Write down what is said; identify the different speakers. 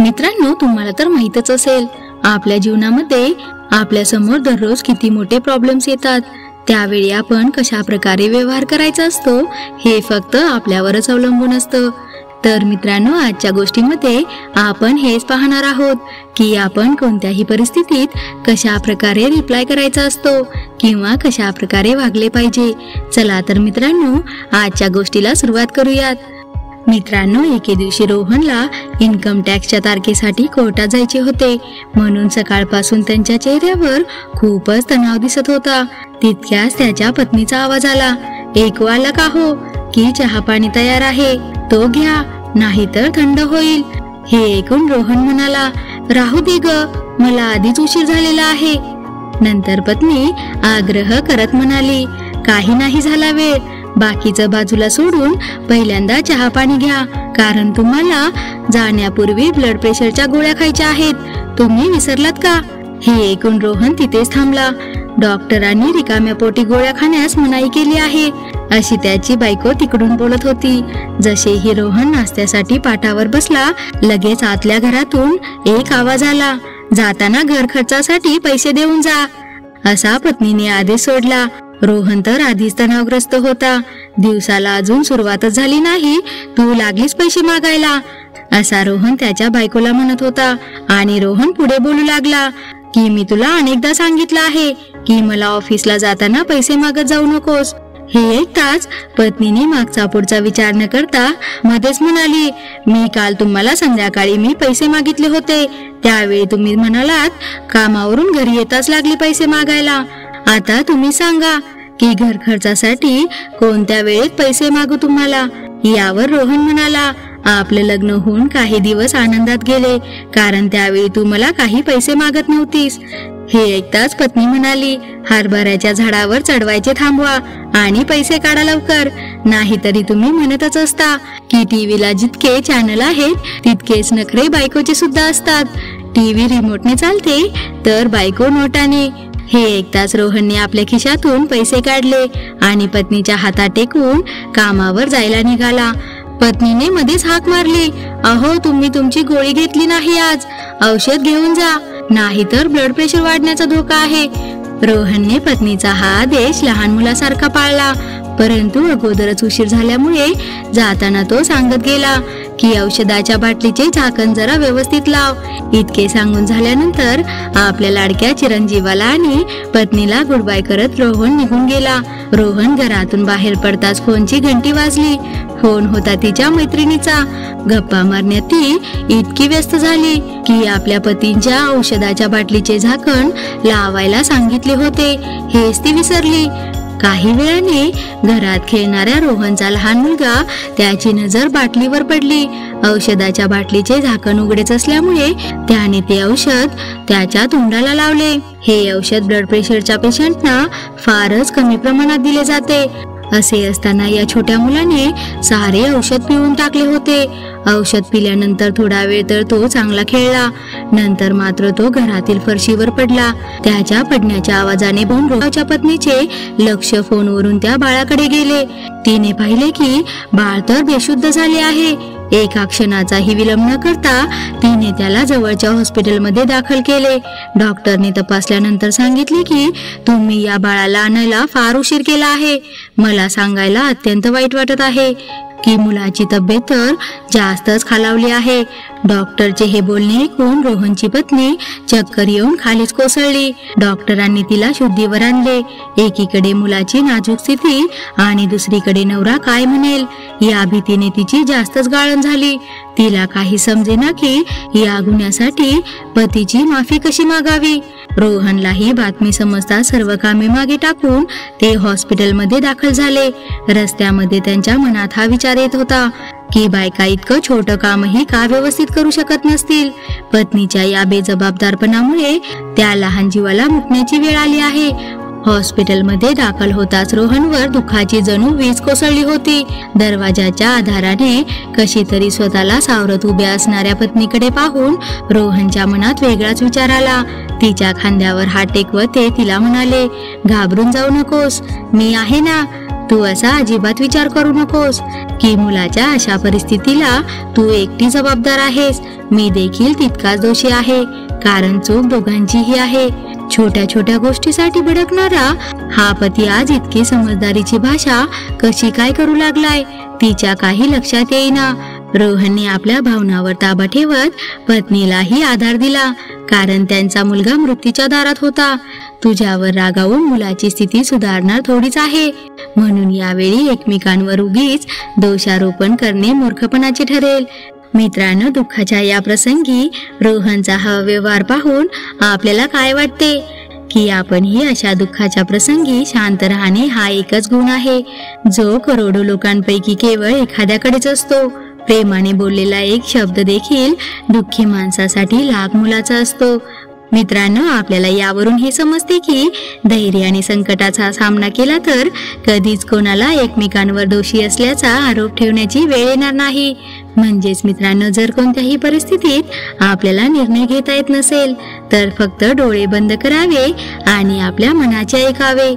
Speaker 1: मित्रांनो, तुम्हाला तर माहीतच असेल, आपल्या जीवनामध्ये आपल्या समोर दररोज किती मोठे प्रॉब्लेम्स येतात. त्यावेळी आपण कशा प्रकारे व्यवहार करायचा असतो हे फक्त आपल्यावरच अवलंबून असतं. तर मित्रांनो, आजच्या गोष्टीमध्ये आपण हेच पाहणार आहोत की आपण कोणत्याही परिस्थितीत कशा प्रकारे रिप्लाय करायचा असतो किंवा कशा प्रकारे वागले पाहिजे. चला तर मित्रांनो, आजच्या गोष्टीला सुरुवात करूयात. मित्रांनो, एके दिवशी रोहनला इन्कम टॅक्सच्या तारखेसाठी कोर्टात जायचे होते. म्हणून सकाळपासून त्यांच्या चेहऱ्यावर खूपच तणाव दिसत होता. तितक्याच त्याच्या पत्नीचा आवाज आला, "एक वाला का हो की चहा पाणी तयार आहे, तो घ्या, नाहीतर थंड होईल." हे ऐकून रोहन म्हणाला, "राहू दे ग, मला आधीच उशीर झालेला आहे." नंतर पत्नी आग्रह करत म्हणाली, "काही नाही झाला वेळ, बाकीचं बाजूला सोडून पहिल्यांदा चहा पाणी घ्या, कारण तुम्हाला जाण्यापूर्वी ब्लड प्रेशरच्या गोळ्या खायच्या आहेत. तुम्ही विसरलात का?" हे ऐकून रोहन तिथेच थांबला. डॉक्टरांनी रिकाम्या पोटी गोळ्या खाण्यास मनाई केली आहे, अशी त्याची बायको तिकडून बोलत होती. जसेही रोहन नाश्त्यासाठी पाटावर बसला, लगेच आतल्या घरातून एक आवाज आला, "जाताना घर खर्चासाठी पैसे देऊन जा." असा पत्नीने आदेश सोडला. रोहन तर आधीच तणावग्रस्त होता. दिवसाला अजून सुरुवातच झाली नाही, तू लागलीच पैसे मागायला, असा रोहन त्याच्या बायकोला म्हणत होता. आणि रोहन पुढे बोलू लागला की मी तुला अनेकदा सांगितलं आहे की मला ऑफिसला जाताना पैसे मागत जाऊ नकोस. हे ऐकताच पत्नीने मागचा पुढचा विचार न करता मध्येच म्हणाली, "मी काल तुम्हाला संध्याकाळी पैसे मागितले होते, त्यावेळी तुम्ही म्हणालात कामावरून घरी येताच लागले पैसे मागायला. आता तुम्ही सांगा की घर खर्चासाठी कोणत्या वेळेत पैसे मागू तुम्हाला?" यावर रोहन म्हणाला, "आपलं लग्न होऊन काही दिवस आनंदात गेले, कारण त्यावेळी तू मला काही पैसे मागत नव्हतीस." हे ऐकताच पत्नी म्हणाली, "हरभऱ्याच्या झाडावर चढवायचे थांबवा आणि पैसे काढा लवकर, नाहीतरी तुम्ही म्हणतच असता की टीव्हीला जितके चॅनल आहेत तितकेच नखरे बायकोचे सुद्धा असतात. टीव्ही रिमोटने चालते तर बायको नोटाने." हे ऐकताच रोहनने आपल्या खिशातून पैसे काढले आणि पत्नीच्या हातात टेकून कामावर जायला निघाला. पत्नीने मध्येच हाक मारली, "अहो, तुम्ही तुमची गोळी घेतली नाही आज, औषध घेऊन जा, नाहीतर ब्लड प्रेशर वाढण्याचा धोका आहे." रोहनने पत्नीचा हा आदेश लहान मुलासारखा पाळला, परंतु अगोदरच उशीर झाल्यामुळे जाताना तो सांगत गेला की औषधाच्या बाटलीचे झाकण जरा व्यवस्थित लाव. इतके सांगून झाल्यानंतर आपल्या लाडक्या चिरंजीवाला आणि पत्नीला गुड बाय करत रोहन निघून गेला. रोहन घरातून बाहेर पडताच फोनची घंटी वाजली. फोन होता तिच्या मैत्रिणीचा. गप्पा मारण्यात ती इतकी व्यस्त झाली की आपल्या पतींच्या औषधाच्या बाटलीचे झाकण लावायला सांगितले होते हेच ती विसरली. काही वेळाने घरात खेळणाऱ्या रोहनचा लहान मुलगा त्याची नजर बाटलीवर पडली. औषधाच्या बाटलीचे झाकण उघडेच असल्यामुळे त्याने ते औषध त्याच्या तोंडाला लावले. हे औषध ब्लड प्रेशरच्या पेशंटना फारच कमी प्रमाणात दिले जाते. असे असताना या छोट्या मुलाने सारे औषध पिऊन टाकले होते. औषध पिल्यानंतर थोडा वेळ तर तो चांगला खेळला, नंतर मात्र तो घरातील फरशीवर पडला. त्याच्या पडण्याच्या आवाजाने रोहनच्या पत्नीचे लक्ष फोनवरून त्या बाळाकडे गेले. तिने पाहिले की बाळ तर बेशुद्ध झाले आहे. एका क्षणाचाही विलंब न करता तिने त्याला जवळच्या हॉस्पिटलमध्ये दाखल केले. डॉक्टरने तपासल्यानंतर सांगितले की तुम्ही या बाळाला आणायला फार उशीर केला आहे. मला सांगायला अत्यंत वाईट वाटत आहे की मुलाची तब्येत तर जास्तच खालावली आहे. डॉक्टरचे हे बोलणे ऐकून रोहनची पत्नी चक्कर येऊन खालीच कोसळली. डॉक्टरांनी तिला शुद्धीवर आणले. एकीकडे मुलाची नाजूक स्थिती आणि दुसरीकडे नवरा काय म्हणेल या भीतीने तिची जास्तच गाळण झाली. तिला काही समजेना की या गुन्ह्यासाठी पतीची माफी कशी मागावी. रोहनला ही बातमी समजता सर्व कामे मागे टाकून ते हॉस्पिटलमध्ये दाखल झाले. रस्त्यामध्ये त्यांच्या मनात हा विचार येत होता की बायका इतकं छोटं कामही का व्यवस्थित करू शकत नसतील. पत्नीच्या या बेजबाबदारपणामुळे त्या लहान जीवाला मुकण्याची वेळ आली आहे. हॉस्पिटलमध्ये दाखल होताच रोहनवर दुःखाची जणू वीज कोसळली होती. दरवाजाच्या आधाराने कशी तरी स्वतःला सावरत उभ्या असणाऱ्या पत्नीकडे पाहून रोहनच्या मनात वेगळाच विचार आला. तिच्या खांद्यावर हात टेकवत ते तिला म्हणाले, "घाबरून जाऊ नकोस, मी आहे ना." तू असा अजिबात विचार करू नकोस की मुलाच्या अशा परिस्थितीला तू एकटी जबाबदार आहेस. मी देखील तितकाच दोषी आहे, कारण चूक दोघांचीही आहे. छोट्या छोट्या गोष्टीसाठी भडकणारा हा पती आज इतकी समजदारीची भाषा कशी काय करू लागलाय तिच्या काही लक्षात येईना. रोहनने आपल्या भावनावर ताबा ठेवत पत्नीलाही आधार दिला, कारण त्यांचा मुलगा मृत्यूच्या दारात होता. तुझ्यावर रागावून मुलाची स्थिती सुधारणार थोडीच आहे, म्हणून यावेळी एकमेकांवर उगीच दोषारोपण करणे मूर्खपणाचे ठरेल. मित्रांनो, दुःखाच्या या प्रसंगी रोहनचा हा व्यवहार पाहून आपल्याला काय वाटते की आपणही अशा दुःखाच्या प्रसंगी शांत राहणे हा एकच गुण आहे जो करोडो लोकांपैकी केवळ एखाद्याकडेच असतो. प्रेमाने बोललेला एक शब्द देखील दुःखी माणसासाठी लाख मोलाचा असतो. मित्रांनो, आपल्याला यावरून हे समजते की धैर्य आणि संकटाचा सामना केला तर कधीच कोणाला एकमेकांवर दोषी असल्याचा आरोप ठेवण्याची वेळ येणार नाही. म्हणजेच मित्रांनो, जर कोणत्याही परिस्थितीत आपल्याला निर्णय घेता येत नसेल तर फक्त डोळे बंद करावे आणि आपल्या मनाचे ऐकावे.